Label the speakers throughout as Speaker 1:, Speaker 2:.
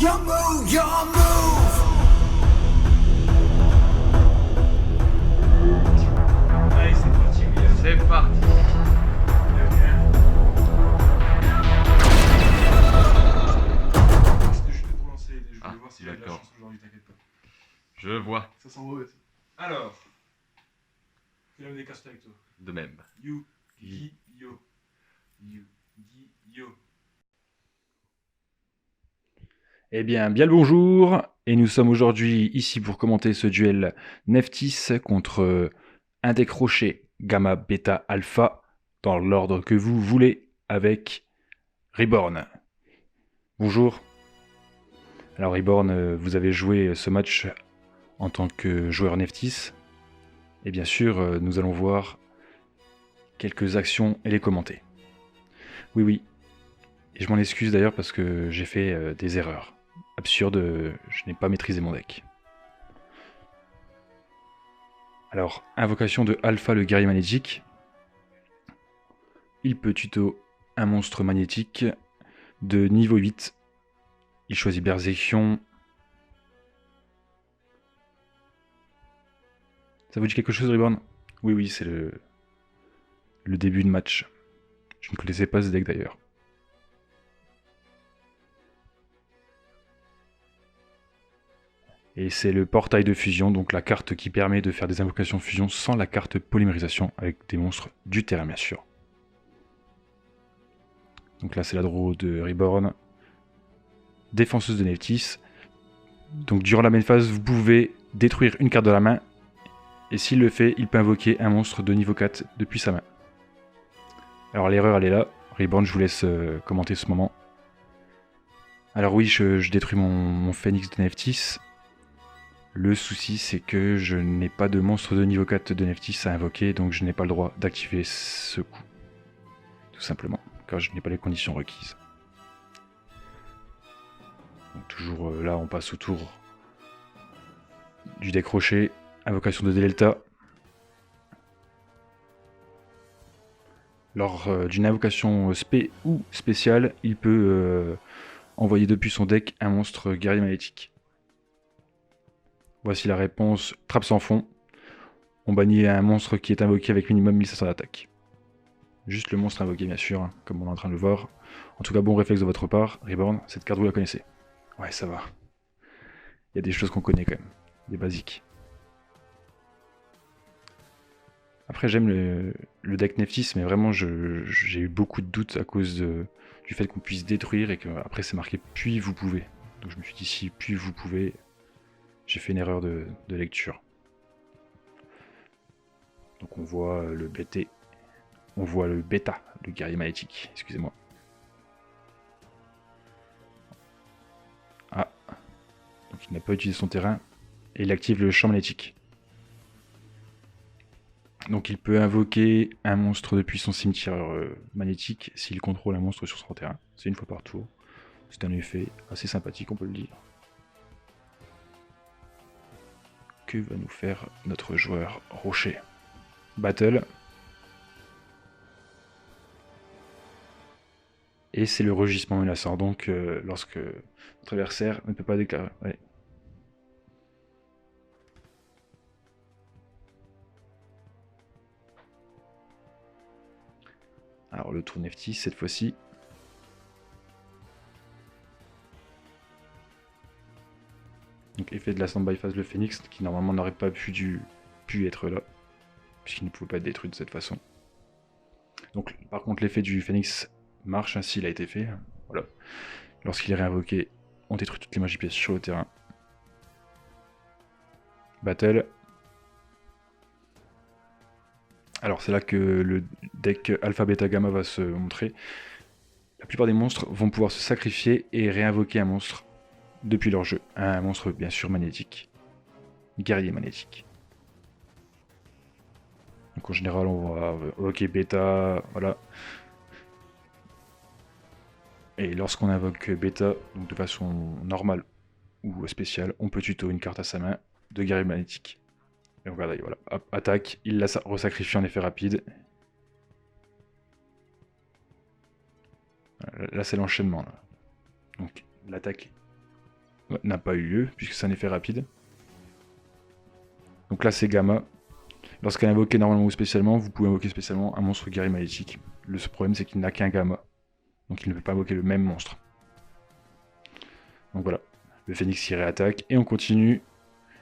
Speaker 1: your move.
Speaker 2: Allez, c'est parti, William.
Speaker 3: C'est parti.
Speaker 2: Je vais te lancer, je voulais voir si j'avais de la
Speaker 3: d'accord.
Speaker 2: chance aujourd'hui, t'inquiète pas.
Speaker 3: Je vois.
Speaker 2: Ça sent mauvais. Ça. Alors, fais la des casse avec toi.
Speaker 3: De même.
Speaker 2: You, Gi, yo. You, Gi, yo.
Speaker 4: Eh bien le bonjour, et nous sommes aujourd'hui ici pour commenter ce duel Neftis contre un deck rocher Gamma, Beta, Alpha, dans l'ordre que vous voulez, avec Reborn. Bonjour. Alors Reborn, vous avez joué ce match en tant que joueur Neftis, et bien sûr, nous allons voir quelques actions et les commenter. Oui, et je m'en excuse d'ailleurs parce que j'ai fait des erreurs. Absurde, je n'ai pas maîtrisé mon deck. Alors, invocation de Alpha, le guerrier magnétique. Il peut tuto un monstre magnétique de niveau 8. Il choisit Berserkion. Ça vous dit quelque chose, Reborn? Oui, c'est le début de match. Je ne connaissais pas ce deck d'ailleurs. Et c'est le portail de fusion, donc la carte qui permet de faire des invocations fusion sans la carte polymérisation, avec des monstres du terrain bien sûr. Donc là c'est la draw de Reborn. Défenseuse de Neftis. Donc durant la main phase, vous pouvez détruire une carte de la main, et s'il le fait, il peut invoquer un monstre de niveau 4 depuis sa main. Alors l'erreur elle est là. Reborn, je vous laisse commenter ce moment. Alors oui, je détruis mon Phoenix de Neftis. Le souci, c'est que je n'ai pas de monstre de niveau 4 de Neftis à invoquer, donc je n'ai pas le droit d'activer ce coup. Tout simplement, car je n'ai pas les conditions requises. Donc toujours là, on passe au tour du deck rocher, invocation de Delta. Lors d'une invocation spé ou spéciale, il peut envoyer depuis son deck un monstre guerrier magnétique. Voici la réponse, trappe sans fond. On bannit un monstre qui est invoqué avec minimum 1500 d'attaque. Juste le monstre invoqué bien sûr, hein, comme on est en train de le voir. En tout cas, bon réflexe de votre part, Reborn, cette carte vous la connaissez. Ouais, ça va. Il y a des choses qu'on connaît quand même, des basiques. Après j'aime le deck Neftis, mais vraiment j'ai eu beaucoup de doutes à cause du fait qu'on puisse détruire et qu'après c'est marqué puis vous pouvez. Donc je me suis dit si puis vous pouvez, j'ai fait une erreur de lecture. Donc on voit le BT, on voit le bêta, le guerrier magnétique, excusez-moi. Ah, donc il n'a pas utilisé son terrain, et il active le champ magnétique. Donc il peut invoquer un monstre depuis son cimetière magnétique s'il contrôle un monstre sur son terrain. C'est une fois par tour. C'est un effet assez sympathique, on peut le dire. Que va nous faire notre joueur rocher? Battle. Et c'est le rugissement menaçant, donc lorsque notre adversaire ne peut pas déclarer. Ouais. Alors le tour Neftis cette fois-ci. Donc effet de la stand-by phase le Phoenix, qui normalement n'aurait pas pu être là, puisqu'il ne pouvait pas être détruit de cette façon. Donc par contre l'effet du Phoenix marche, ainsi il a été fait. Voilà. Lorsqu'il est réinvoqué, on détruit toutes les magies pièces sur le terrain. Battle. Alors c'est là que le deck Alpha Beta Gamma va se montrer. La plupart des monstres vont pouvoir se sacrifier et réinvoquer un monstre depuis leur jeu. Un monstre bien sûr magnétique. Guerrier magnétique. Donc en général on va invoquer Beta, voilà. Et lorsqu'on invoque Beta, donc de façon normale ou spéciale, on peut tuto une carte à sa main de guerrier magnétique. Et regardez, voilà, hop, attaque, il la resacrifie en effet rapide. Là c'est l'enchaînement. Donc l'attaque n'a pas eu lieu, puisque c'est un effet rapide. Donc là, c'est Gamma. Lorsqu'elle est invoquée normalement ou spécialement, vous pouvez invoquer spécialement un monstre guerrier maléfique. Le problème, c'est qu'il n'a qu'un Gamma. Donc il ne peut pas invoquer le même monstre. Donc voilà. Le Phénix y réattaque. Et on continue.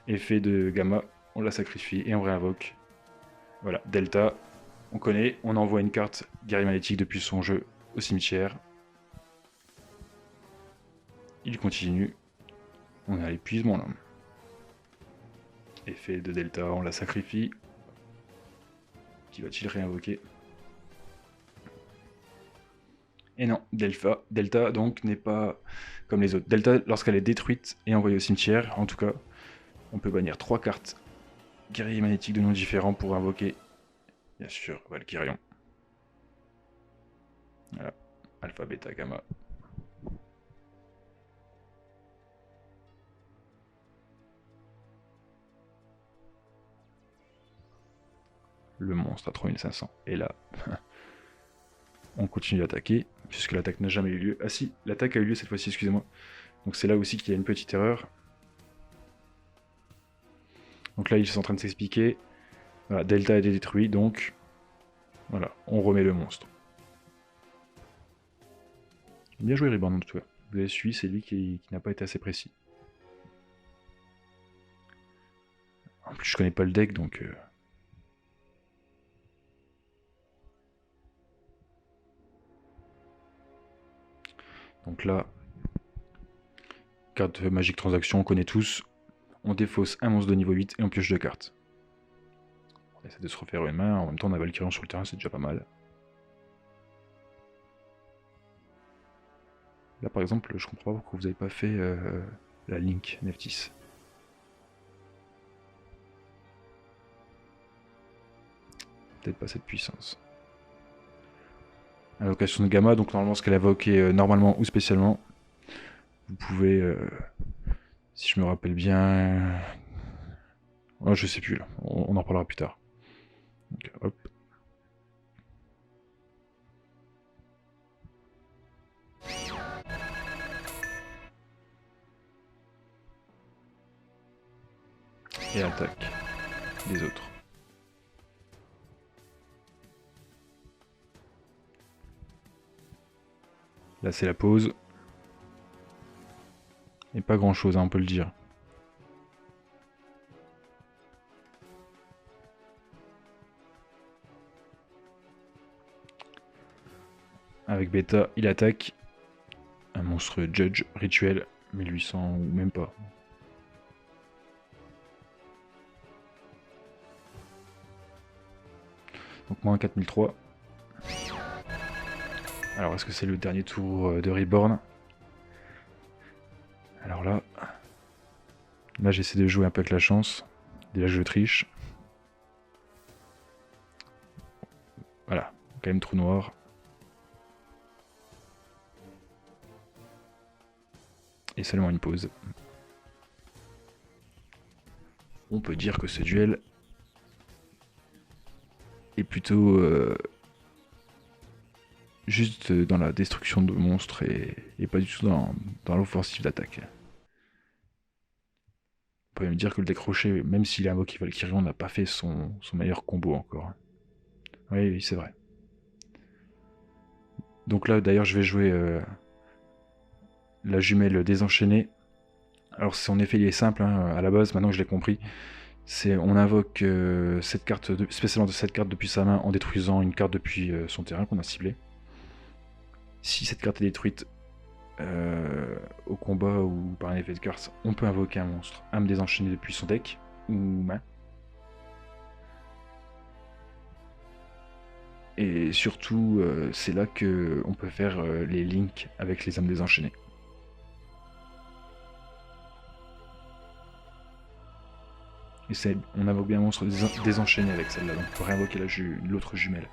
Speaker 4: Effet de Gamma. On la sacrifie et on réinvoque. Voilà. Delta. On connaît. On envoie une carte guerrier maléfique depuis son jeu au cimetière. Il continue. On est à l'épuisement là. Effet de Delta. On la sacrifie. Qui va-t-il réinvoquer? Et non, Delta donc n'est pas comme les autres. Delta, lorsqu'elle est détruite et envoyée au cimetière, en tout cas, on peut bannir 3 cartes guerriers magnétiques de noms différents pour invoquer, bien sûr, Valkyrion. Voilà, Alpha, Beta, Gamma. Le monstre à 3500. Et là, on continue d'attaquer, puisque l'attaque n'a jamais eu lieu. Ah si, l'attaque a eu lieu cette fois-ci, excusez-moi. Donc c'est là aussi qu'il y a une petite erreur. Donc là, ils sont en train de s'expliquer. Voilà, Delta a été détruit, donc voilà, on remet le monstre. Bien joué Reborn en tout cas. Vous avez suivi, c'est lui qui n'a pas été assez précis. En plus je connais pas le deck donc... Donc là, carte magique transaction, on connaît tous. On défausse un monstre de niveau 8 et on pioche 2 cartes. On essaie de se refaire une main, en même temps on a Valkyrion sur le terrain, c'est déjà pas mal. Là par exemple, je comprends pas pourquoi vous avez pas fait la Link Neftis. Peut-être pas cette puissance. Invocation de Gamma, donc normalement ce qu'elle a invoqué normalement ou spécialement. Vous pouvez, si je me rappelle bien... Oh, je sais plus là, on en reparlera plus tard. Donc, hop. Et attaque des autres. Là c'est la pause. Et pas grand chose, hein, on peut le dire. Avec Beta, il attaque. Un monstre Judge rituel, 1800 ou même pas. Donc moins 4003. Alors est-ce que c'est le dernier tour de Reborn? Alors là... Là j'essaie de jouer un peu avec la chance. Déjà je triche. Voilà, quand même trou noir. Et seulement une pause. On peut dire que ce duel est plutôt juste dans la destruction de monstres et pas du tout dans l'offensive d'attaque. On peut même dire que le décroché, même s'il a invoqué Valkyrion, n'a pas fait son meilleur combo encore. Oui, c'est vrai. Donc là, d'ailleurs, je vais jouer la jumelle désenchaînée. Alors, son effet il est simple, hein, à la base, maintenant que je l'ai compris. C'est on invoque cette carte, spécialement de cette carte depuis sa main en détruisant une carte depuis son terrain qu'on a ciblé. Si cette carte est détruite au combat ou par un effet de carte, on peut invoquer un monstre, âme désenchaînée depuis son deck ou main. Et surtout, c'est là qu'on peut faire les links avec les âmes désenchaînées. Et on invoque bien un monstre désenchaîné avec celle-là, donc on peut réinvoquer l'autre jumelle.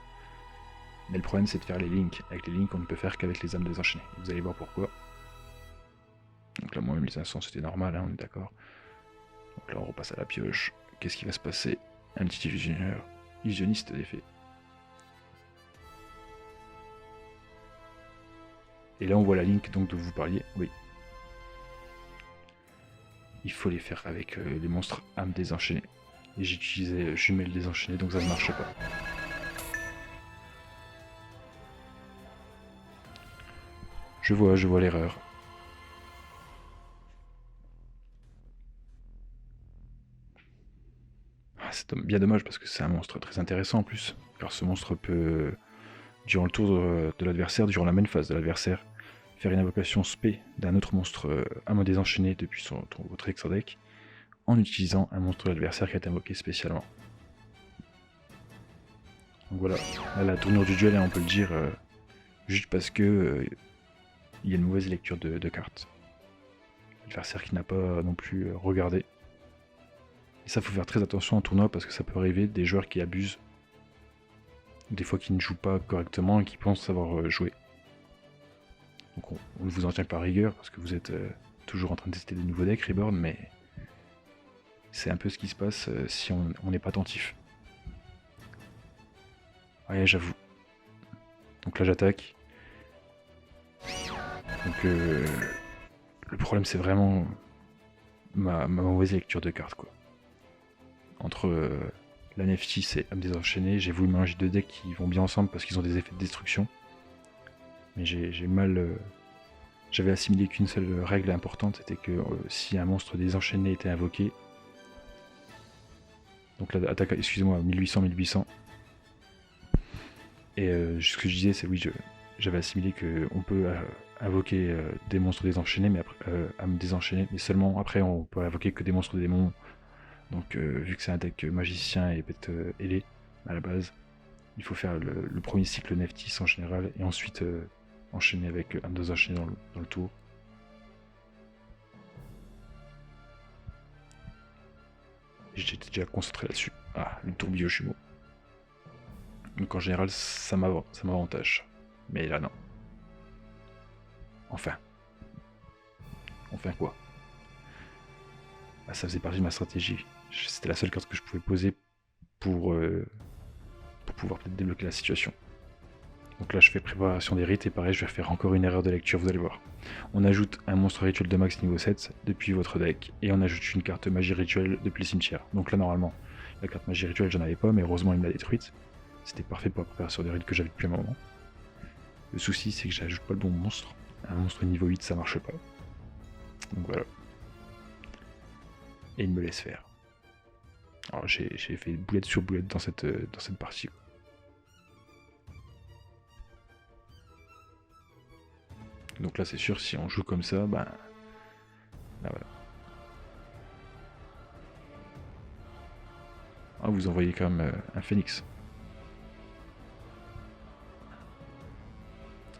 Speaker 4: Mais le problème c'est de faire les links. Avec les links on ne peut faire qu'avec les âmes désenchaînées. Vous allez voir pourquoi. Donc là, moi, 1500 c'était normal, hein, on est d'accord. Donc là, on repasse à la pioche. Qu'est-ce qui va se passer? Un petit illusionniste d'effet. Et là, on voit la link donc dont vous parliez. Oui. il faut les faire avec les monstres âmes désenchaînées. Et j'utilisais jumelles désenchaînées, donc ça ne marche pas. Je vois l'erreur. Ah, c'est bien dommage parce que c'est un monstre très intéressant en plus. Car ce monstre peut, durant le tour de l'adversaire, durant la main phase de l'adversaire, faire une invocation spé d'un autre monstre âme désenchaîné depuis votre extra deck, en utilisant un monstre de l'adversaire qui a été invoqué spécialement. Donc voilà, là, la tournure du duel, on peut le dire, juste parce que il y a une mauvaise lecture de cartes. L'adversaire qui n'a pas non plus regardé. Et ça, faut faire très attention en tournoi parce que ça peut arriver des joueurs qui abusent, des fois qui ne jouent pas correctement et qui pensent savoir jouer. Donc on ne vous en tient pas rigueur parce que vous êtes toujours en train de tester des nouveaux decks Reborn, mais c'est un peu ce qui se passe si on n'est pas attentif. Ouais, j'avoue. Donc là j'attaque. Donc le problème c'est vraiment ma mauvaise lecture de cartes quoi. Entre la Neftis et âme désenchaînée, j'ai voulu mélanger deux decks qui vont bien ensemble parce qu'ils ont des effets de destruction. Mais j'ai mal... J'avais assimilé qu'une seule règle importante, c'était que si un monstre désenchaîné était invoqué, donc là, attaque, excusez-moi, 1800-1800, et ce que je disais, c'est oui, j'avais assimilé qu'on peut invoquer des monstres désenchaînés, mais après, âme désenchaînée, mais seulement après on peut invoquer que des monstres démons. Donc vu que c'est un deck magicien et bête ailé à la base, il faut faire le premier cycle Neftis en général, et ensuite enchaîner avec âme désenchaînée dans le tour. J'étais déjà concentré là-dessus. Ah, le tourbillon jumeau. Donc en général, ça m'avantage. Mais là, non. Enfin quoi? Ah, ça faisait partie de ma stratégie. C'était la seule carte que je pouvais poser pour pouvoir peut-être débloquer la situation. Donc là, je fais préparation des rites et pareil, je vais faire encore une erreur de lecture, vous allez voir. On ajoute un monstre rituel de max niveau 7 depuis votre deck et on ajoute une carte magie rituelle depuis le cimetière. Donc là, normalement, la carte magie rituelle, j'en avais pas, mais heureusement, il me l'a détruite. C'était parfait pour la préparation des rites que j'avais depuis un moment. Le souci, c'est que j'ajoute pas le bon monstre. Un monstre niveau 8, ça marche pas. Donc voilà. Et il me laisse faire. Alors j'ai fait boulette sur boulette dans cette partie. Donc là c'est sûr, si on joue comme ça, ben... Là voilà. Ah, vous envoyez quand même un phénix.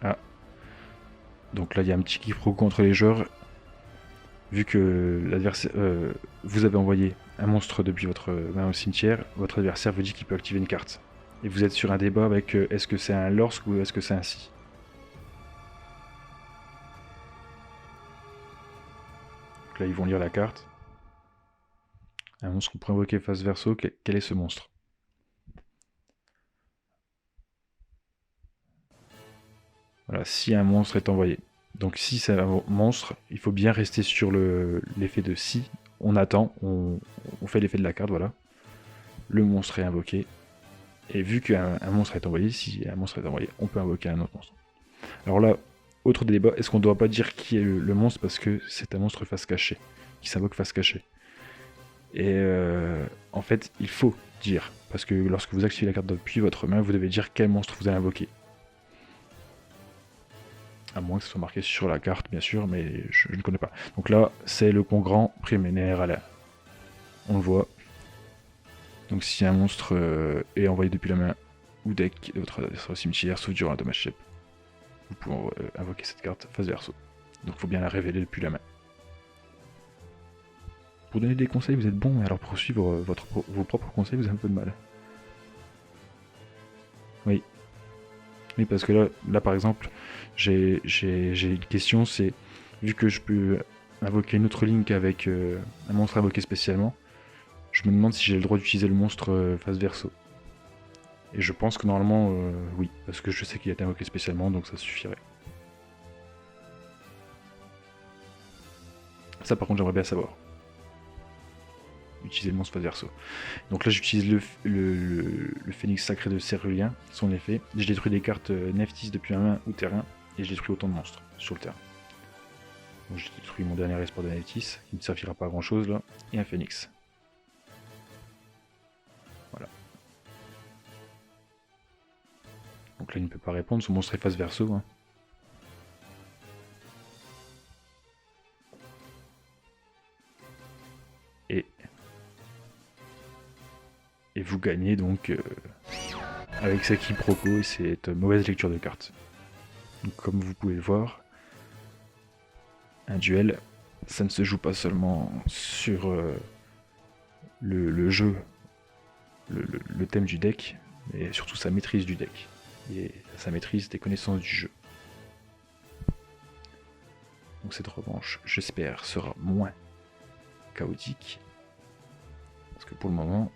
Speaker 4: Ah. Donc là il y a un petit quiproquo entre les joueurs. Vu que l'adversaire, vous avez envoyé un monstre depuis votre main au cimetière, votre adversaire vous dit qu'il peut activer une carte. Et vous êtes sur un débat avec est-ce que c'est un lorsque ou est-ce que c'est un si. Donc là ils vont lire la carte. Un monstre qu'on pourrait invoquer face verso, quel est ce monstre? Voilà, si un monstre est envoyé. Donc si c'est un monstre, il faut bien rester sur l'effet de si. On attend, on fait l'effet de la carte, voilà. Le monstre est invoqué. Et vu qu'un monstre est envoyé, si un monstre est envoyé, on peut invoquer un autre monstre. Alors là, autre débat, est-ce qu'on ne doit pas dire qui est le monstre parce que c'est un monstre face cachée, qui s'invoque face cachée. Et en fait, il faut dire, parce que lorsque vous activez la carte depuis votre main, vous devez dire quel monstre vous allez invoquer. À moins que ce soit marqué sur la carte, bien sûr, mais je ne connais pas. Donc là, c'est le congrant préliminaire à la... On le voit. Donc si un monstre est envoyé depuis la main ou deck de votre adversaire au cimetière, sauf durant la dommage chip, vous pouvez invoquer cette carte face verso. Donc il faut bien la révéler depuis la main. Pour donner des conseils, vous êtes bon, mais alors pour suivre vos propres conseils, vous avez un peu de mal. Oui. Oui, parce que là par exemple, j'ai une question, c'est, vu que je peux invoquer une autre link avec un monstre invoqué spécialement, je me demande si j'ai le droit d'utiliser le monstre face verso. Et je pense que normalement, oui, parce que je sais qu'il a été invoqué spécialement, donc ça suffirait. Ça par contre j'aimerais bien savoir. utiliser le monstre face verso. Donc là j'utilise le phénix sacré de Cérulien, son effet. Je détruis des cartes Neftis depuis ma main ou terrain, et je détruis autant de monstres sur le terrain. Donc j'ai détruit mon dernier espoir de Neftis, qui ne servira pas à grand chose là, et un phénix. Voilà. Donc là il ne peut pas répondre, son monstre est face verso. Hein. Et vous gagnez donc avec sa quiproquo et cette mauvaise lecture de cartes. Donc, comme vous pouvez le voir, un duel, ça ne se joue pas seulement sur le jeu, le thème du deck, mais surtout sa maîtrise du deck et sa maîtrise des connaissances du jeu. Donc cette revanche, j'espère, sera moins chaotique, parce que pour le moment,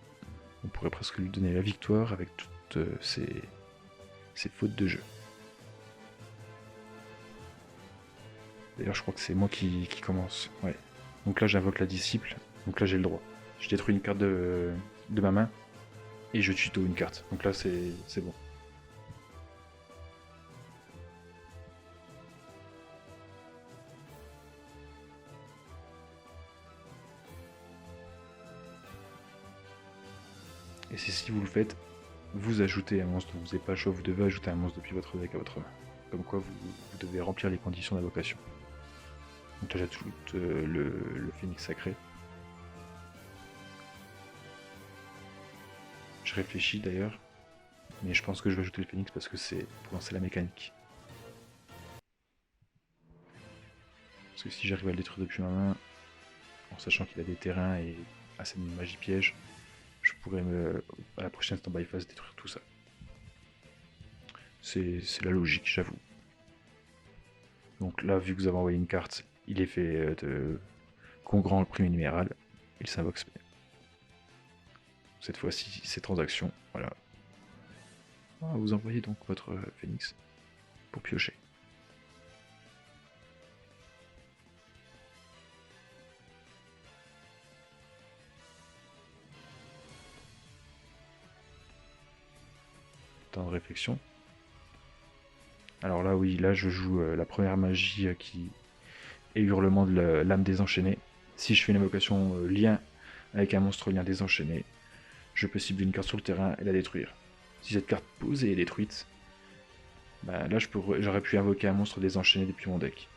Speaker 4: on pourrait presque lui donner la victoire avec toutes ses fautes de jeu. D'ailleurs, je crois que c'est moi qui commence. Ouais. Donc là, j'invoque la disciple. Donc là, j'ai le droit. Je détruis une carte de ma main et je tuto une carte. Donc là, c'est bon. Et si vous le faites, vous ajoutez un monstre. Vous n'avez pas le choix, vous devez ajouter un monstre depuis votre deck à votre main. Comme quoi, vous devez remplir les conditions d'invocation. Donc là, j'ajoute le phénix sacré. Je réfléchis d'ailleurs, mais je pense que je vais ajouter le phénix parce que c'est pour lancer la mécanique. Parce que si j'arrive à le détruire depuis ma main, en sachant qu'il a des terrains et assez de magie piège, je pourrais à la prochaine stand-by phase détruire tout ça. C'est la logique, j'avoue. Donc là, vu que vous avez envoyé une carte, il est fait de congrand le premier numéral, il s'invoque. Cette fois-ci, c'est transaction, voilà. Ah, vous envoyez donc votre phénix pour piocher. Temps de réflexion. Alors là, oui, là je joue la première magie qui est hurlement de l'âme désenchaînée. Si je fais une invocation lien avec un monstre lien désenchaîné, je peux cibler une carte sur le terrain et la détruire. Si cette carte posée est détruite, bah là j'aurais pu invoquer un monstre désenchaîné depuis mon deck.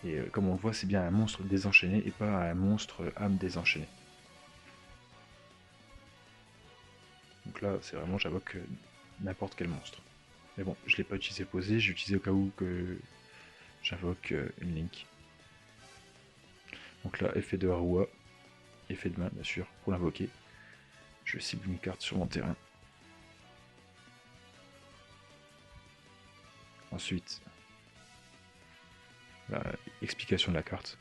Speaker 4: Et comme on le voit, c'est bien un monstre désenchaîné et pas un monstre âme désenchaînée. Donc là, c'est vraiment, j'invoque n'importe quel monstre. Mais bon, je ne l'ai pas utilisé posé, j'ai utilisé au cas où que j'invoque une link. Donc là, effet de Harua, effet de main bien sûr, pour l'invoquer. Je cible une carte sur mon terrain. Ensuite, la explication de la carte.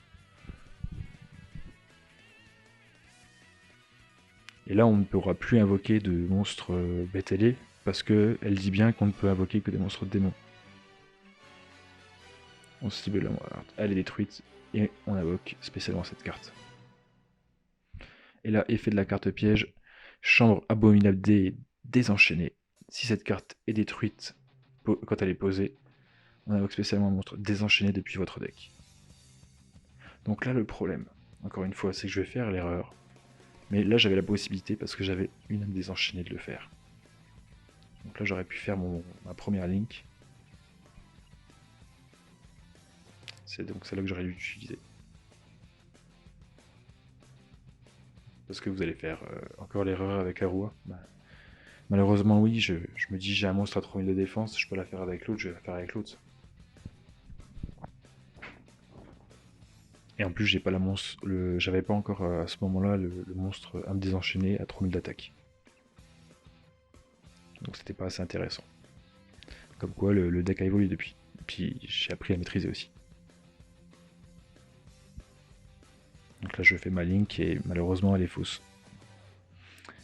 Speaker 4: Et là, on ne pourra plus invoquer de monstres bête ailés, parce qu'elle dit bien qu'on ne peut invoquer que des monstres démons. On cible la carte, elle est détruite, et on invoque spécialement cette carte. Et là, effet de la carte piège, chambre abominable désenchaînée. Si cette carte est détruite quand elle est posée, on invoque spécialement un monstre désenchaîné depuis votre deck. Donc là, le problème, encore une fois, c'est que je vais faire l'erreur. Mais là, j'avais la possibilité parce que j'avais une âme désenchaînée de le faire. Donc là, j'aurais pu faire ma première link. C'est donc celle-là que j'aurais dû utiliser. Parce que vous allez faire encore l'erreur avec Harua. Bah, malheureusement, oui, je me dis j'ai un monstre à 3000 de défense, je peux la faire avec l'autre, je vais la faire avec l'autre. Et en plus, j'ai pas la monstre, j'avais pas encore à ce moment-là le monstre âme désenchaîné à 3000 d'attaque. Donc c'était pas assez intéressant. Comme quoi, le deck a évolué depuis. Et puis j'ai appris à maîtriser aussi. Donc là, je fais ma link et malheureusement, elle est fausse.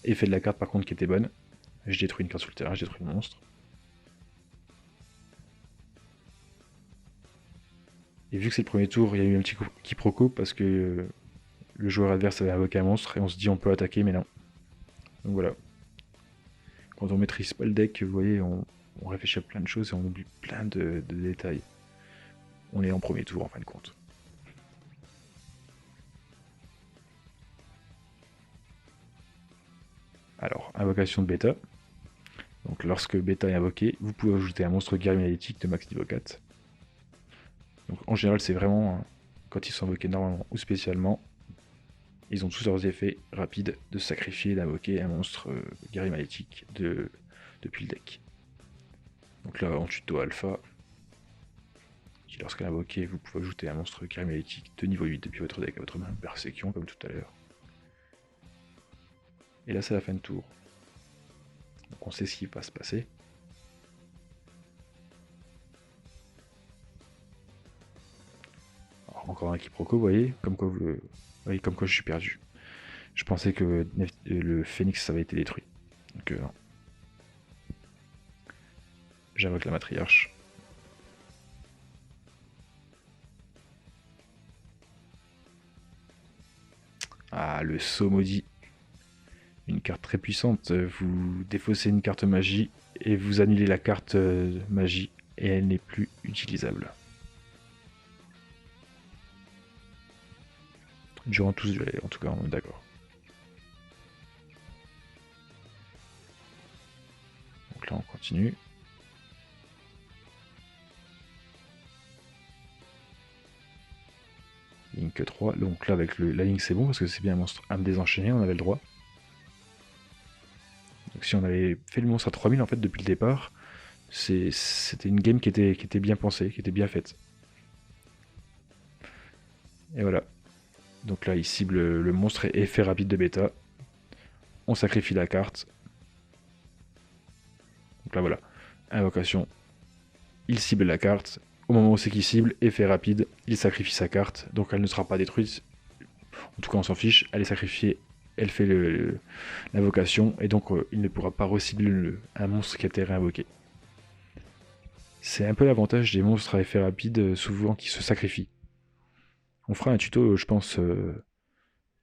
Speaker 4: Effet de la carte par contre qui était bonne. Je détruis une carte sur le terrain, je détruis le monstre. Et vu que c'est le premier tour, il y a eu un petit quiproquo parce que le joueur adverse avait invoqué un monstre et on se dit on peut attaquer, mais non. Donc voilà. Quand on maîtrise pas le deck, vous voyez, on réfléchit à plein de choses et on oublie plein de détails. On est en premier tour en fin de compte. Alors, invocation de bêta. Donc lorsque bêta est invoqué, vous pouvez ajouter un monstre guerrier magnétique de max niveau 4. Donc en général, c'est vraiment quand ils sont invoqués normalement ou spécialement, ils ont tous leurs effets rapides de sacrifier et d'invoquer un monstre guerrier magnétique depuis le deck. Donc là, en tuto alpha, lorsqu'elle est invoquée, vous pouvez ajouter un monstre guerrier magnétique de niveau 8 depuis votre deck à votre main, persécution comme tout à l'heure. Et là, c'est la fin de tour. Donc on sait ce qui va se passer. Alors, encore un quiproquo, vous voyez, comme quoi je suis perdu. Je pensais que le phénix ça avait été détruit. Donc non. J'invoque la matriarche. Ah, le saut maudit. Une carte très puissante. Vous défaussez une carte magie et vous annulez la carte magie et elle n'est plus utilisable. Durant tout ce duel, en tout cas, on est d'accord. Donc là, on continue. Link 3. Donc là, avec la Link, c'est bon parce que c'est bien un monstre âme désenchaînée, on avait le droit. Donc si on avait fait le monstre à 3000 en fait depuis le départ, c'était une game qui était bien pensée, qui était bien faite. Et voilà. Donc là, il cible le monstre et effet rapide de bêta. On sacrifie la carte. Donc là, voilà. Invocation. Il cible la carte. Au moment où c'est qu'il cible, effet rapide, il sacrifie sa carte. Donc elle ne sera pas détruite. En tout cas, on s'en fiche. Elle est sacrifiée. Elle fait l'invocation. Et donc, il ne pourra pas recibler un monstre qui a été réinvoqué. C'est un peu l'avantage des monstres à effet rapide, souvent qui se sacrifient. On fera un tuto, je pense,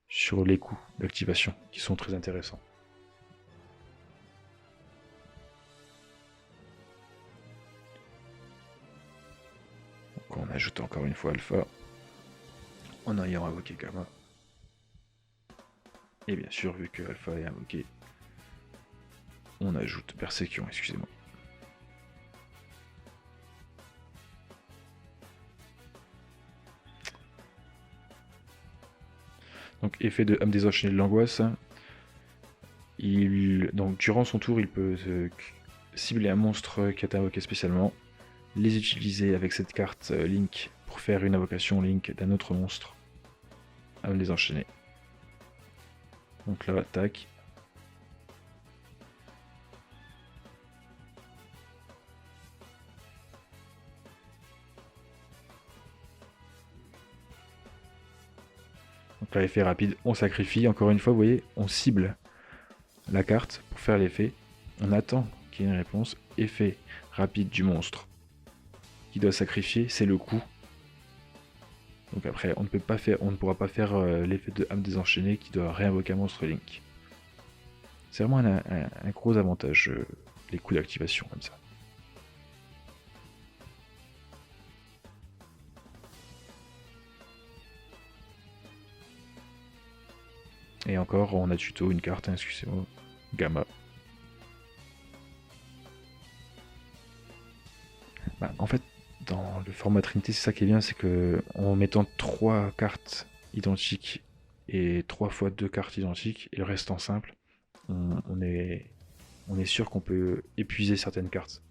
Speaker 4: sur les coûts d'activation, qui sont très intéressants. Donc on ajoute encore une fois alpha, en ayant invoqué gamma. Et bien sûr, vu que alpha est invoqué, on ajoute persécution, excusez-moi. Donc effet de âme désenchaînée de l'angoisse. Donc durant son tour, il peut cibler un monstre qui est invoqué spécialement, les utiliser avec cette carte Link pour faire une invocation Link d'un autre monstre, âme désenchaînée. Donc là, tac. Donc là, effet rapide, on sacrifie. Encore une fois, vous voyez, on cible la carte pour faire l'effet. On attend qu'il y ait une réponse. Effet rapide du monstre qui doit sacrifier, c'est le coup. Donc après, on ne pourra pas faire l'effet de âme désenchaînée qui doit réinvoquer un monstre Link. C'est vraiment un gros avantage, les coups d'activation comme ça. Et encore, on a tuto une carte, hein, excusez-moi, gamma. En fait, dans le format Trinité, c'est ça qui est bien, c'est que en mettant 3 cartes identiques et 3 fois 2 cartes identiques, et le reste en simple, on est sûr qu'on peut épuiser certaines cartes.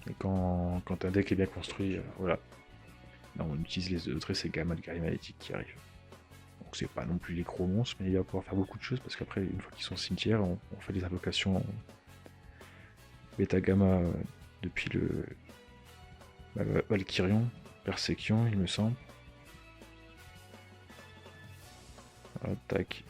Speaker 4: Et quand un deck est bien construit, voilà. Là, on utilise les autres et c'est Gamma de guerrier magnétique qui arrive. Donc c'est pas non plus les gros monstres, mais il va pouvoir faire beaucoup de choses parce qu'après, une fois qu'ils sont au cimetière, on fait des invocations bêta gamma depuis le Valkyrion, Persécution, il me semble. Voilà, tac.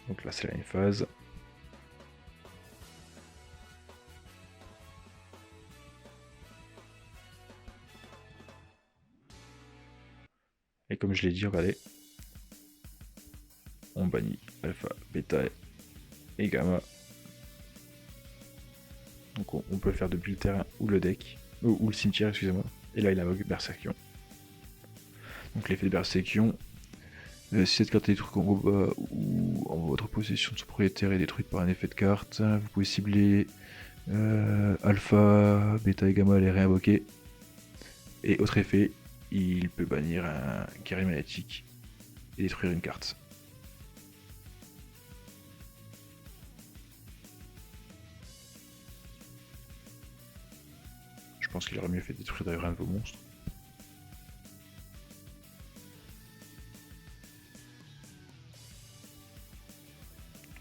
Speaker 4: Donc là c'est la même phase. Et comme je l'ai dit, regardez, on bannit alpha, bêta et gamma. Donc on peut le faire depuis le terrain ou le deck, ou le cimetière, excusez-moi. Et là il invoque Berserkion. Donc l'effet de Berserkion, si cette carte est détruite en combat ou en votre possession de son propriétaire est détruite par un effet de carte, vous pouvez cibler alpha, bêta et gamma, les réinvoquer. Et autre effet, il peut bannir un guerrier magnétique et détruire une carte. Je pense qu'il aurait mieux fait de détruire d'ailleurs un de vos monstres.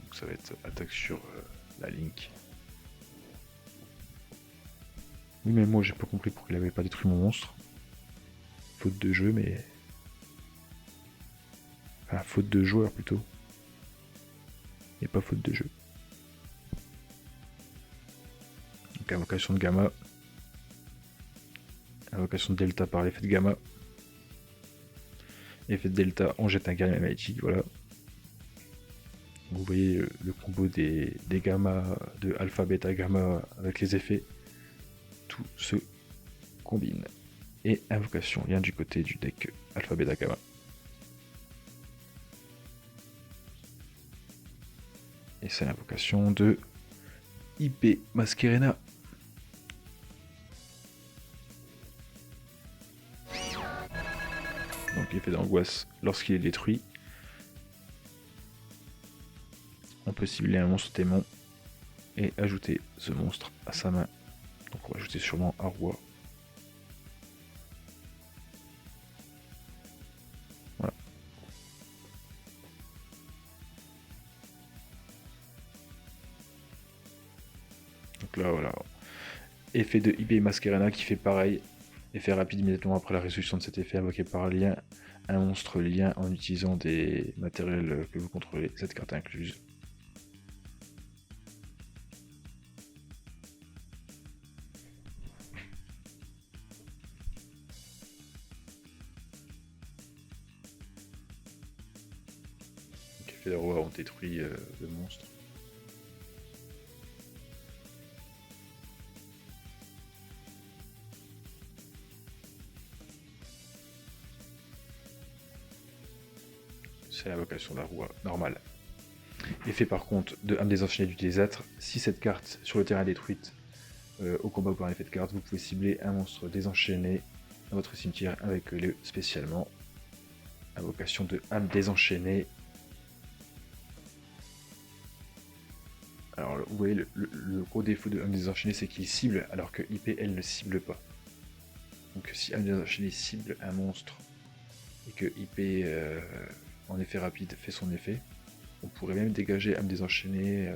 Speaker 4: Donc ça va être attaque sur la Link. Oui mais moi j'ai pas compris pourquoi il avait pas détruit mon monstre. Faute de jeu mais... Enfin faute de joueur plutôt. Et pas faute de jeu. Donc invocation de gamma. Invocation de delta par l'effet de gamma. Effet de delta, on jette un guerrier magnétique, voilà. Vous voyez le combo des gamma, de alpha, bêta, gamma avec les effets. Tout se combine. Et invocation vient du côté du deck alpha, bêta, gamma. Et c'est l'invocation de IP Masquerena. Donc effet d'angoisse lorsqu'il est détruit. On peut cibler un monstre démon et ajouter ce monstre à sa main. Donc on va ajouter sûrement Arwa. Voilà. Donc là voilà. Effet de IP Masquerena qui fait pareil. Effet rapide immédiatement après la résolution de cet effet invoqué par lien. Un monstre lien en utilisant des matériels que vous contrôlez, cette carte incluse. Les rois ont détruit le monstre. C'est l'invocation d'Arwa normale. Effet par contre de âme désenchaînée d'utilisateur. Si cette carte sur le terrain est détruite au combat ou par un effet de carte, vous pouvez cibler un monstre désenchaîné dans votre cimetière avec le spécialement. Invocation de âme désenchaînée. Alors vous voyez le gros défaut de âme désenchaînée, c'est qu'il cible alors que IP elle ne cible pas. Donc si âme désenchaînée cible un monstre et que IP en effet rapide fait son effet, on pourrait même dégager âme désenchaînée,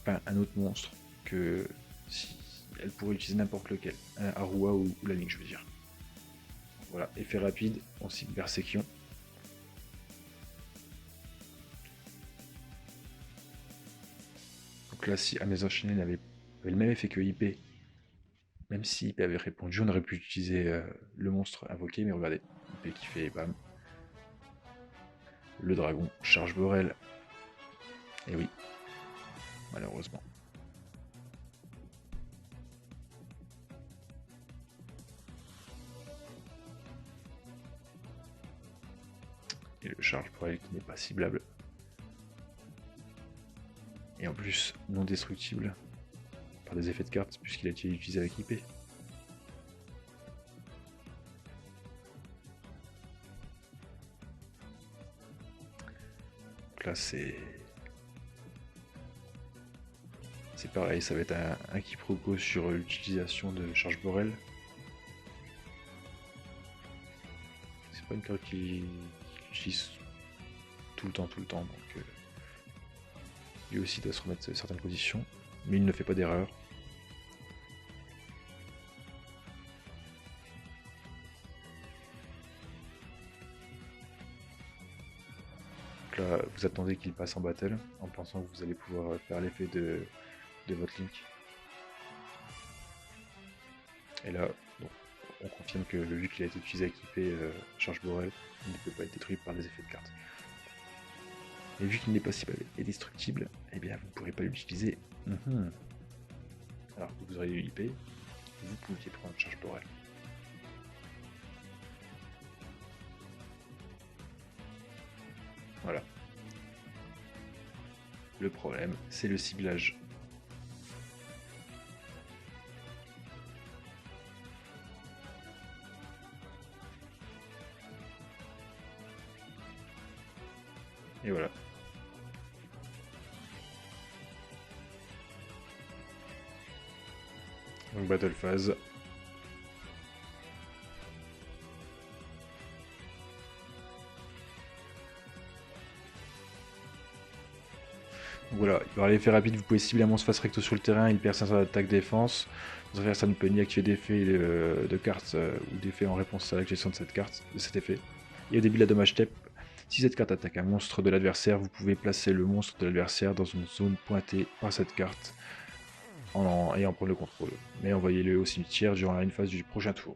Speaker 4: enfin un autre monstre que si elle pourrait utiliser n'importe lequel, un Arwa ou la Link je veux dire. Voilà, effet rapide, on cible Berserkion. Donc là si âme désenchaînée avait le même effet que IP, même si IP avait répondu, on aurait pu utiliser le monstre invoqué, mais regardez, IP qui fait bam. Le dragon charge Borel. Et oui, malheureusement. Et le charge Borel qui n'est pas ciblable. Et en plus, non destructible par des effets de cartes, puisqu'il a été utilisé avec IP. Donc là, c'est pareil, ça va être un quiproquo sur l'utilisation de charge Borel. C'est pas une carte qui utilise tout le temps, donc lui aussi doit se remettre certaines positions, mais il ne fait pas d'erreur. Donc là, vous attendez qu'il passe en battle en pensant que vous allez pouvoir faire l'effet de votre Link. Et là, bon, on confirme que vu qu'il a été utilisé à équiper Charge Borel, il ne peut pas être détruit par des effets de carte. Et vu qu'il n'est pas si et destructible, eh bien vous ne pourrez pas l'utiliser. Alors que vous auriez eu IP, vous pouviez prendre Charge Borel. Voilà. Le problème, c'est le ciblage. Et voilà. Donc battle phase. Voilà, il y aura l'effet rapide, vous pouvez cibler un monstre face recto sur le terrain, il perd 500 d'attaque défense. Votre adversaire ne peut ni activer d'effet de carte ou d'effet en réponse à l'activation de cette carte, de cet effet. Et au début de la dommage step, si cette carte attaque un monstre de l'adversaire, vous pouvez placer le monstre de l'adversaire dans une zone pointée par cette carte et en prendre le contrôle. Mais envoyez-le au cimetière durant une phase du prochain tour.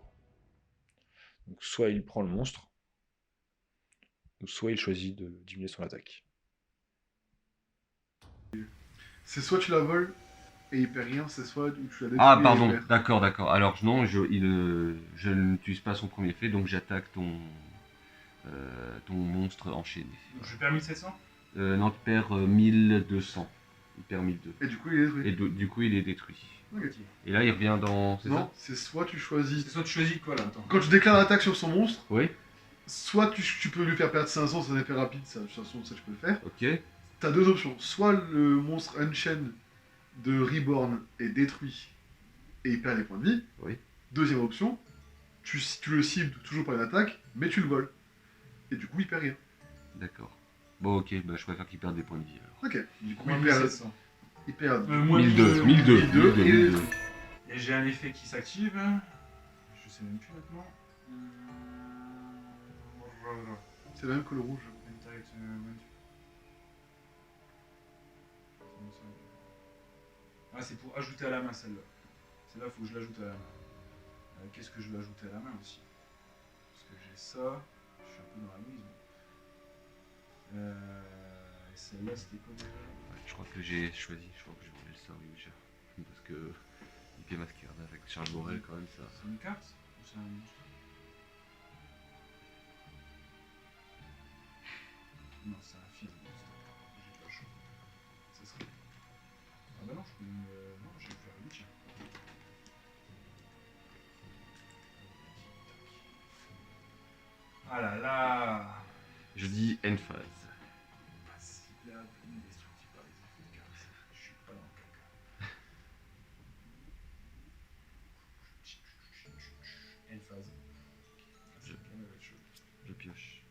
Speaker 4: Donc soit il prend le monstre, ou soit il choisit de diminuer son attaque.
Speaker 1: C'est soit tu la voles et il perd rien, c'est soit tu la détruis
Speaker 3: Ah,
Speaker 1: et il
Speaker 3: pardon,
Speaker 1: perd.
Speaker 3: d'accord. Alors, non, je n'utilise pas son premier effet, donc j'attaque ton monstre enchaîné.
Speaker 2: Donc je perds 1700.
Speaker 3: Non, tu perds 1200. Il perd 1200.
Speaker 1: Et du coup, il est détruit.
Speaker 3: Et du coup, il est détruit.
Speaker 1: Ok.
Speaker 3: Et là, il revient dans. C'est
Speaker 1: Non,
Speaker 3: ça
Speaker 1: c'est soit tu choisis.
Speaker 2: C'est soit tu choisis quoi là, attends.
Speaker 1: Quand tu déclares l'attaque sur son monstre,
Speaker 3: Oui,
Speaker 1: soit tu peux lui faire perdre 500, c'est un effet rapide, ça, de toute façon, ça tu peux le faire.
Speaker 3: ok.
Speaker 1: T'as deux options. Soit le monstre Unchained de Reborn est détruit et il perd les points de vie.
Speaker 3: Oui.
Speaker 1: Deuxième option, tu le cibles toujours par une attaque, mais tu le voles. Et du coup, il perd rien.
Speaker 3: D'accord. Bon, ok, bah, je préfère qu'il perde des points de vie alors.
Speaker 1: Ok. Du coup,
Speaker 2: Moins
Speaker 1: il perd.
Speaker 2: 1700.
Speaker 1: Il perd.
Speaker 2: Moins
Speaker 3: 1002.
Speaker 1: 1002, et il est
Speaker 3: 1002.
Speaker 1: détruit.
Speaker 2: Et j'ai un effet qui s'active. Je sais même plus maintenant.
Speaker 1: C'est le même que le rouge.
Speaker 2: Ah, c'est pour ajouter à la main celle-là. Celle-là, il faut que je l'ajoute à la main. Qu'est-ce que je vais ajouter à la main aussi? Parce que j'ai ça. Je suis un peu dans la mise. Et celle-là, c'était quoi déjà?
Speaker 3: Ouais, je crois que j'ai choisi, je crois que je vais enlever le Star Witcher. Parce que. IP Masquerade avec Charles Borel, quand même, ça.
Speaker 2: C'est une carte ou c'est un monstre? Non, c'est un film. J'ai pas le choix. Ça serait. Ah bah non, je peux me. Non, je vais faire le Witcher. Ah là là.
Speaker 3: Je dis end phase.
Speaker 2: Pas si là, indestructible par les effets de carte. Je suis pas dans le caca. Une phase.
Speaker 3: Je- Je pioche.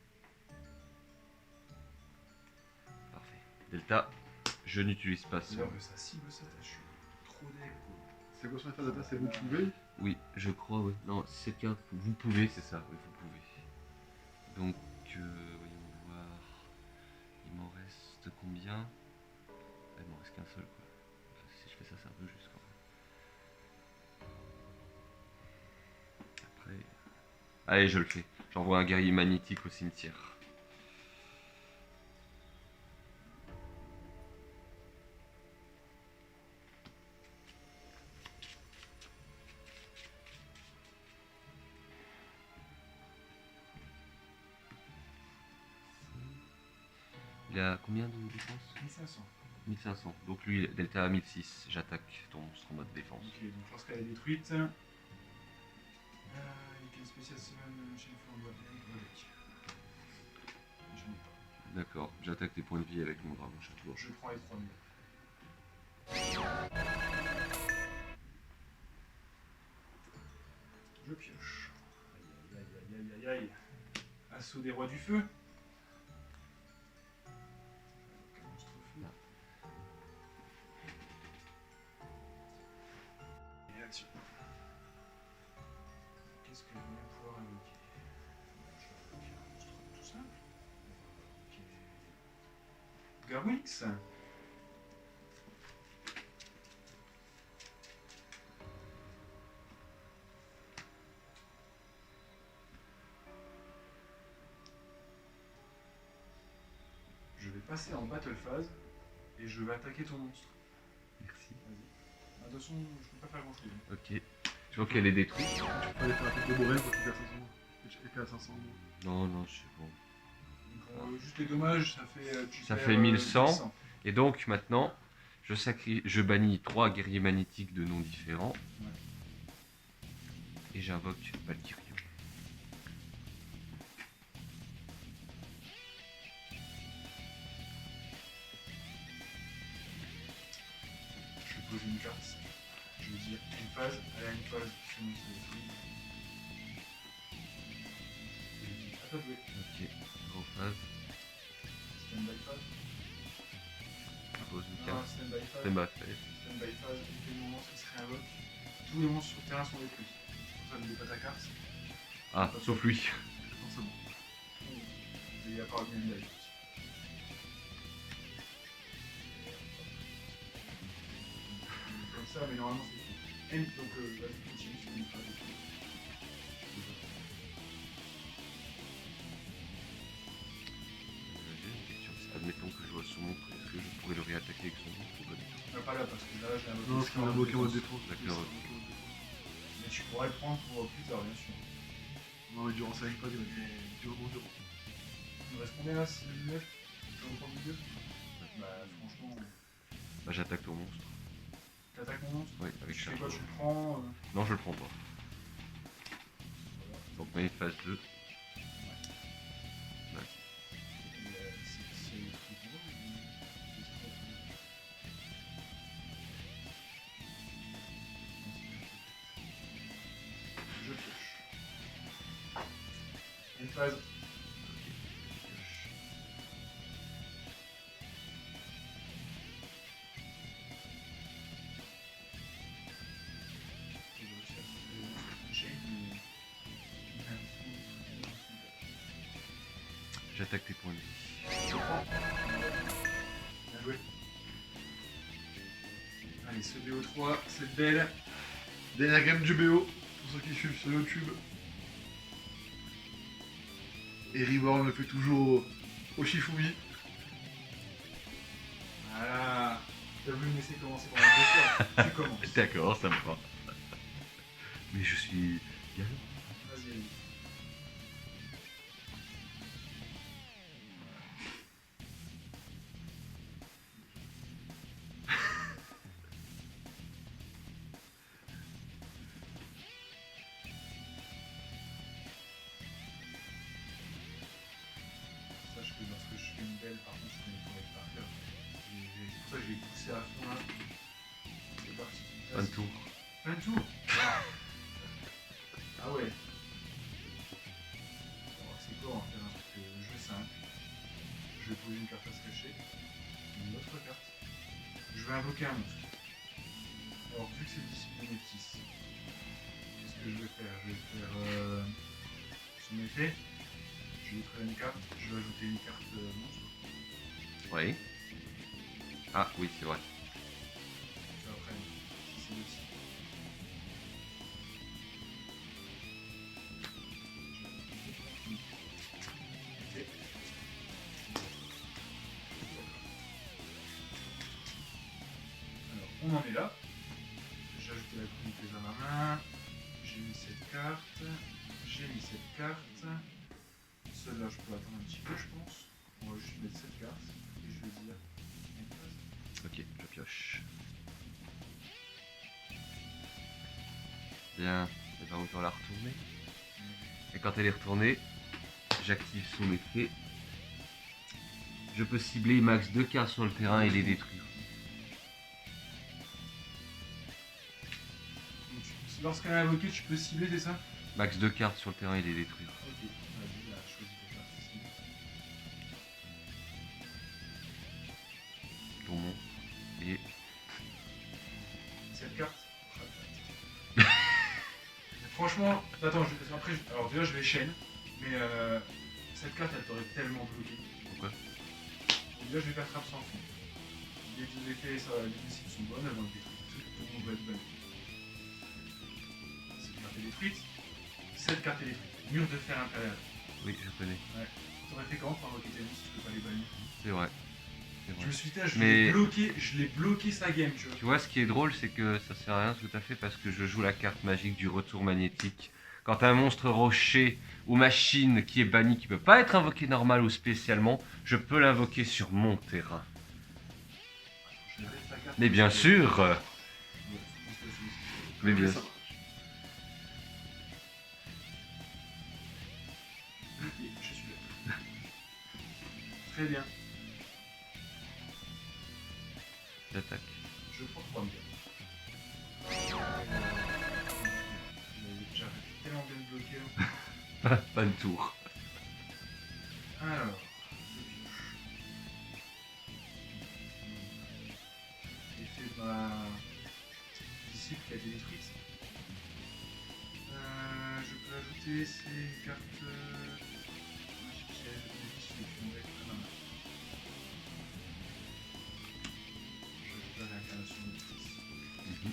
Speaker 3: Parfait. Delta, je n'utilise pas ça.
Speaker 2: C'est que ça cible ça, je suis trop déco.
Speaker 1: C'est quoi son effet d'attaque? C'est vous pouvez.
Speaker 3: Oui, je crois, oui. Non, si c'est carte, vous pouvez, c'est ça, oui, vous pouvez. Donc, voyons voir. Il m'en reste combien? Ah, il m'en reste qu'un seul, quoi. Si je fais ça, c'est un peu juste, quand même. Après. Allez, je le fais. J'envoie un guerrier magnétique au cimetière. Il a combien de défense?
Speaker 2: 1500.
Speaker 3: 1500. Donc lui, Delta à 1006. J'attaque ton monstre en mode défense.
Speaker 2: Ok, donc lorsqu'elle est détruite. You can special summon chain from your deck. Je n'ai pas.
Speaker 3: D'accord, j'attaque tes points de vie avec mon dragon château.
Speaker 2: Je prends les 3000. Je pioche. Aïe aïe aïe aïe aïe aïe. Assaut des rois du feu. Quel monstre fou. Et action. Qu'est-ce que je vais pouvoir invoquer? Je vais invoquer un monstre tout simple. On va invoquer Garwix. Je vais passer en battle phase et je vais attaquer ton monstre.
Speaker 3: Merci.
Speaker 2: Vas-y. De toute façon, je peux pas faire grand chose.
Speaker 3: Ok. Je vois qu'elle est détruite.
Speaker 1: Tu peux aller faire la tête de Borel quand tu perds 500 mots. Et t'es à 500 mots.
Speaker 3: Non, non, je suis bon.
Speaker 2: Donc, juste les dommages, ça fait. Tu
Speaker 3: Ça
Speaker 2: perds,
Speaker 3: fait 1100. Et donc maintenant, je bannis 3 guerriers magnétiques de noms différents.
Speaker 2: Ouais.
Speaker 3: Et j'invoque Valkyrio.
Speaker 2: Je vais poser une carte. Je vais dire une phase, elle a une phase, ce monstre est détruit. Et je dis à toi de jouer.
Speaker 3: Ok. Draw phase.
Speaker 2: Stand by phase.
Speaker 3: Je pose une
Speaker 2: Non,
Speaker 3: carte.
Speaker 2: stand by phase.
Speaker 3: C'est ma fête.
Speaker 2: Stand by phase, et que le monstre se réinvoque. Tous les monstres sur le terrain sont détruits. C'est pour ça que je n'ai pas ta carte.
Speaker 3: Ah, sauf lui.
Speaker 1: Non, c'est bon.
Speaker 2: Et il y a pas de live. Comme ça, mais normalement c'est tout. Et donc vas-y, continue sur une phase.
Speaker 3: J'ai une question. Admettons que je vois son monstre. Est-ce que je pourrais le réattaquer avec son monstre ou pas du tout?
Speaker 2: Pas là parce que là j'ai invoqué.
Speaker 1: Non, c'est un invoqué en mode défense.
Speaker 3: D'accord.
Speaker 2: Mais tu pourrais le prendre pour plus tard, bien sûr.
Speaker 1: Non, mais durant 5 pas, il va être durement.
Speaker 2: Il me reste combien là? C'est le 9? Tu veux prendre le 2? Bah franchement,
Speaker 3: Bah, j'attaque ton monstre.
Speaker 2: t'attaques mon monstre?
Speaker 3: Oui, avec
Speaker 2: Tu fais
Speaker 3: charge.
Speaker 2: quoi? Tu le prends
Speaker 3: Non, je le prends pas.
Speaker 2: Voilà.
Speaker 3: Donc, mais phase 2.
Speaker 2: C'est le truc gros, je pioche. Une phase.
Speaker 3: J'attaque tes points de vie.
Speaker 2: Je prends. Bien joué. Allez, ce BO3, c'est belle.
Speaker 1: Dernière game du BO, pour ceux qui suivent sur YouTube. Et Reborn le fait toujours au Shifumi.
Speaker 2: Voilà. T'as voulu me laisser commencer pendant deux fois. Tu commences.
Speaker 3: D'accord, ça me va. Mais je suis galant.
Speaker 2: Vas-y. Sache que lorsque je fais une belle, par contre, je connais ton mec par cœur. C'est pour ça que j'ai poussé à fond là. C'est parti.
Speaker 3: Un tour.
Speaker 2: Un tour. Ah ouais. Alors, c'est quoi, on va faire un truc jeu simple. Je vais poser une carte à se cacher. Une autre carte. Je vais invoquer un monstre. Alors, vu que c'est discipline F6, qu'est-ce que je vais faire? Je vais faire son effet. Je vais créer une carte. Je vais ajouter une carte monstre.
Speaker 3: Oui. Ah, oui, c'est vrai.
Speaker 2: Puis après, si c'est aussi. Ok. Alors, on en est là. J'ai ajouté la chronique à ma main. J'ai mis cette carte. J'ai mis cette carte. Celle-là, je peux attendre un petit peu, je pense. On va juste mettre cette carte. Et je vais dire une phase.
Speaker 3: Ok, je pioche. Bien, elle va autant la retourner. Et quand elle est retournée, j'active son effet. Je peux cibler max 2 cartes sur le terrain et les détruire.
Speaker 2: Donc, lorsqu'elle est invoquée, tu peux cibler, c'est ça?
Speaker 3: Max 2 cartes sur le terrain et les détruire.
Speaker 2: Ok, vas-y, là, choisis tes cartes ici.
Speaker 3: Ton monstre. Et
Speaker 2: Cette carte. Franchement, attends, après, alors déjà je vais chaîne, mais cette carte elle t'aurait tellement bloqué.
Speaker 3: pourquoi?
Speaker 2: Déjà, je vais faire trappe sans fond. Dès que vous avez fait ça, les cibles sont bonnes, elles vont être détruites. Tout le monde va être banni. Cette carte est détruite. Cette carte est détruite. Mur de fer impérial.
Speaker 3: Oui, je connais.
Speaker 2: T'aurais fait comment pour invoquer tes monstres si tu peux pas les bannir?
Speaker 3: C'est vrai. C'est
Speaker 2: Je
Speaker 3: vrai.
Speaker 2: me suis dit,
Speaker 3: Mais-
Speaker 2: je l'ai bloqué sa game, tu vois.
Speaker 3: Tu vois, ce qui est drôle, c'est que ça sert à rien tout à fait parce que je joue la carte magique du retour magnétique. Quand un monstre rocher ou machine qui est banni, qui peut pas être invoqué normal ou spécialement, je peux l'invoquer sur mon terrain.
Speaker 2: Je vais sa carte.
Speaker 3: Mais bien sûr,
Speaker 2: Ouais, faut qu'on se laisse aussi.
Speaker 3: mais bien
Speaker 1: ça
Speaker 3: sûr.
Speaker 1: marche.
Speaker 2: Oui, je suis là. Très bien.
Speaker 3: J'attaque.
Speaker 2: Je prends 3 millions. J'arrête tellement bien de bloquer là.
Speaker 3: Pas de tour.
Speaker 2: Alors, je pioche. J'ai fait ma disciple qui a été détruite. Je peux ajouter ces cartes magiciennes, bénéficieux qui ont avec la main. J'ajoute la réincarnation de Maîtrise.
Speaker 3: Mhm.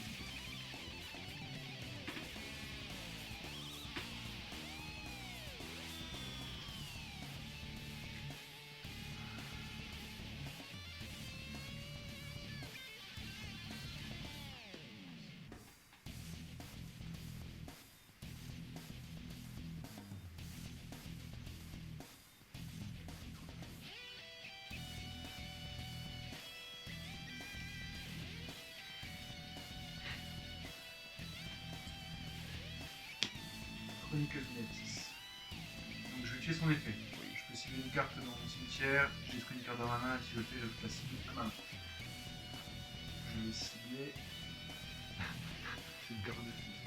Speaker 2: Chroniqueuse Métis. Donc je vais tuer son effet. Je peux cibler une carte dans mon cimetière, je détruis une carte dans ma main, et si je le fais, je la cible à ma main. Je vais cibler
Speaker 1: C'est une carte de fils.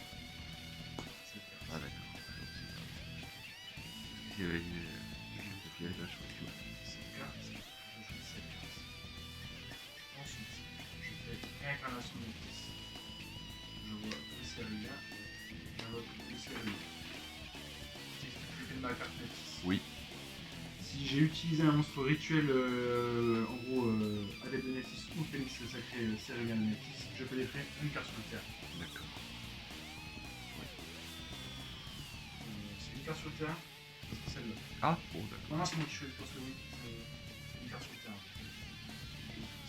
Speaker 2: cette carte.
Speaker 3: Ah d'accord. Il y avait la chose, tu vois.
Speaker 2: Cette carte, j'ajoute cette carte. Ensuite, je fais réincarnation de Métis. Je vois le Cérulean, j'invoque le Cérulean. Je fais de ma carte Métis.
Speaker 3: Oui.
Speaker 2: Si j'ai utilisé un monstre rituel, en gros, adepte de Métis ou Phénix sacré Cérulean de Métis, je peux détruire une carte sur le terrain.
Speaker 3: D'accord.
Speaker 2: C'est une carte sur le terrain, c'est celle-là.
Speaker 3: Ah, bon, d'accord.
Speaker 2: Non, non, c'est moi qui choisis, parce que oui, c'est une carte sur le terrain.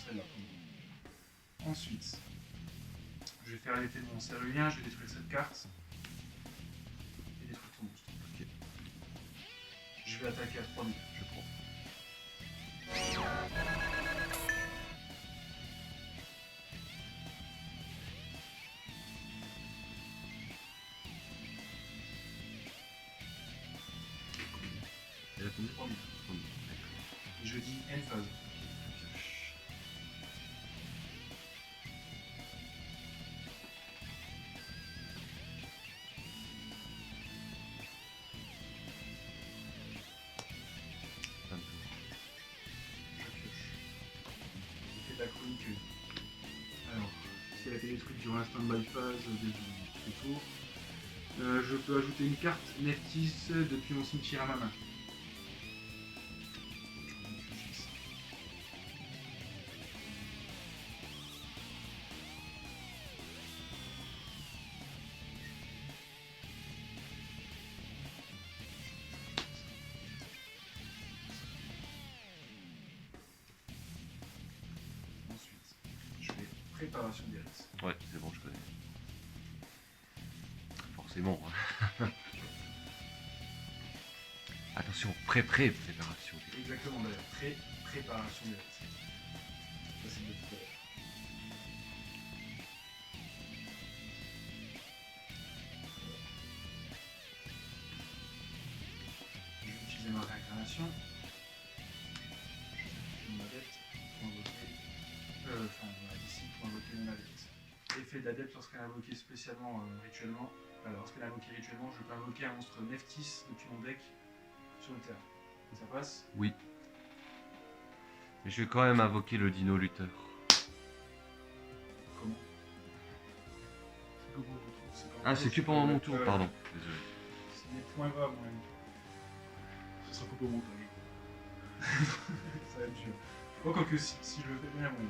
Speaker 2: Celle-là. Ensuite, je vais faire l'effet de mon Cérulean, je vais détruire cette carte et détruire ton monstre.
Speaker 3: Ok.
Speaker 2: Je vais attaquer à 3000.
Speaker 3: Je prends. Elle a combien
Speaker 2: 3000.
Speaker 3: D'accord.
Speaker 2: Et je dis end phase.
Speaker 3: Pioche. Fin de tour.
Speaker 2: Je pioche. Effet de la chroniqueuse. Alors, si elle a été détruite durant la stand-by phase du tour, je peux ajouter une carte Neftis depuis mon cimetière à ma main. Ensuite, je fais préparation des risques.
Speaker 3: Ouais, c'est bon, je connais. Forcément. hein. Attention, préparation.
Speaker 2: Exactement, d'ailleurs. Préparation des risques. Ça, c'est de tout à l'heure. Je vais utiliser ma réincarnation. Je vais mon adepte pour invoquer. Enfin, ma disciple pour invoquer mon adepte. Effet d'adepte lorsqu'elle est invoquée spécialement rituellement. Alors, lorsqu'elle est invoquée rituellement, je peux invoquer un monstre Neftis depuis mon deck sur le terrain. Et ça passe.
Speaker 3: Oui. Mais je vais quand même invoquer le dino lutteur.
Speaker 2: Comment
Speaker 3: Ah, c'est que pendant mon tour, pardon. Désolé.
Speaker 2: C'est des points bas, mon ami.
Speaker 1: Ce sera pas pour montagne.
Speaker 2: Ça va être dur. Bon, quoique si je le fais bien, bon.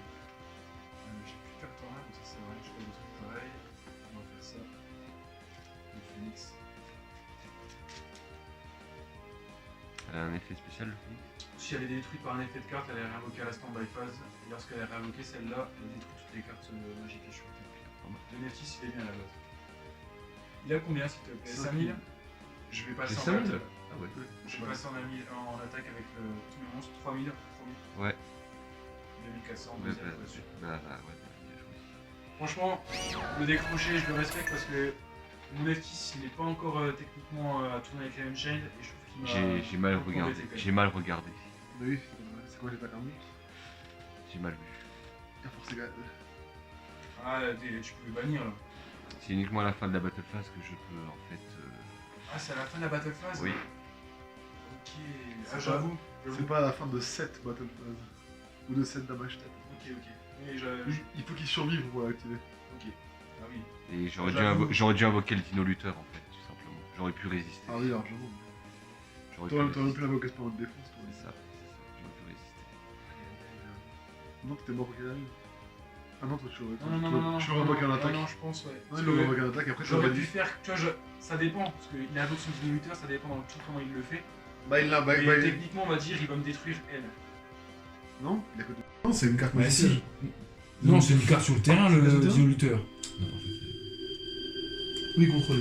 Speaker 2: J'ai plus de cartes en main, donc ça c'est vrai, je fais des trucs pareils. On va faire ça. Le phoenix.
Speaker 3: Elle a un effet spécial, le phoenix.
Speaker 2: Si elle est détruite par un effet de carte, elle est réinvoquée à la stand-by phase. Et lorsqu'elle est réinvoquée, celle-là, elle détruit toutes les cartes magiques et chouettes. Le Neftis, il est bien à la base. Il a combien, s'il te plaît? 5000. Je vais passer
Speaker 3: J'ai
Speaker 2: en
Speaker 3: 5000.
Speaker 2: battle.
Speaker 3: Ah ouais.
Speaker 2: Je vais passer en attaque avec tous mes monstres. 3000.
Speaker 3: Ouais.
Speaker 2: 2400,
Speaker 3: Ouais,
Speaker 2: deuxième fois dessus.
Speaker 3: ouais, bien joué.
Speaker 2: Franchement, le décroché, je le respecte parce que mon Neftis, il n'est pas encore techniquement à tourner avec la Unchained et je trouve qu'il m'a.
Speaker 3: J'ai mal
Speaker 2: beaucoup
Speaker 3: regardé.
Speaker 2: embêté, quand même.
Speaker 3: J'ai mal regardé.
Speaker 1: Bah oui, c'est quoi l'attaque armée?
Speaker 3: J'ai mal vu.
Speaker 1: Il a forcé gars.
Speaker 2: Ah, tu pouvais bannir là.
Speaker 3: C'est uniquement à la fin de la battle phase que je peux en fait.
Speaker 2: Ah, c'est à la fin de la battle phase?
Speaker 3: Oui.
Speaker 2: Ok.
Speaker 1: C'est
Speaker 2: Ah, j'avoue.
Speaker 1: C'est pas à la fin de 7 battle phase. Ou de 7 damage tête.
Speaker 2: Ok. Oui,
Speaker 1: Il faut qu'il survive pour l'activer.
Speaker 2: Ok. Ah oui.
Speaker 3: Et
Speaker 2: J'avoue.
Speaker 3: j'aurais dû invoquer le Dino Lutteur en fait, tout simplement. J'aurais pu résister.
Speaker 1: Ah oui, largement.
Speaker 3: J'aurais pu
Speaker 1: T'aurais
Speaker 3: résister.
Speaker 1: pu l'invoquer ce point de défense, toi.
Speaker 3: C'est ça. J'aurais pu résister.
Speaker 1: Non, t'étais mort pour quelle année? Ah non, toi tu
Speaker 2: Non.
Speaker 1: Tu l'aurais invoqué en attaque.
Speaker 2: Non, je pense, ouais.
Speaker 1: Ouais,
Speaker 2: Parce
Speaker 1: il l'aurait
Speaker 2: que
Speaker 1: invoqué en attaque, après tu
Speaker 2: j'aurais
Speaker 1: l'aurais
Speaker 2: pu
Speaker 1: dit.
Speaker 2: faire. Tu vois, ça dépend. Parce qu'il invoque son diluteur, ça dépend dans le titre comment il le fait.
Speaker 1: Bah il l'a.
Speaker 2: Mais techniquement, on va dire il va me détruire elle.
Speaker 1: Non, il a que deux. Non, c'est une carte
Speaker 5: Bah
Speaker 1: magicienne.
Speaker 5: si. Non, c'est une carte sur le terrain, le
Speaker 1: C'est le terrain
Speaker 5: diluteur.
Speaker 1: Oui, contrôlé.